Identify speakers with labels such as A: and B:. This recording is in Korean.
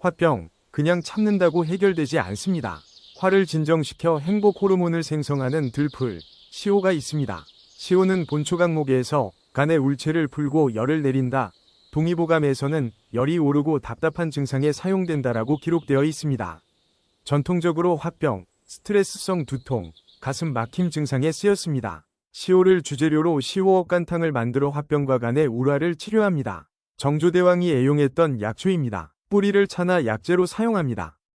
A: 화병, 그냥 참는다고 해결되지 않습니다. 화를 진정시켜 행복 호르몬을 생성하는 들풀, 시호가 있습니다. 시호는 본초 강목에서 간의 울체를 풀고 열을 내린다. 동의보감에서는 열이 오르고 답답한 증상에 사용된다라고 기록되어 있습니다. 전통적으로 화병, 스트레스성 두통, 가슴 막힘 증상에 쓰였습니다. 시호를 주재료로 시호업간탕을 만들어 화병과 간의 울화를 치료합니다. 정조대왕이 애용했던 약초입니다. 뿌리를 차나 약재로 사용합니다.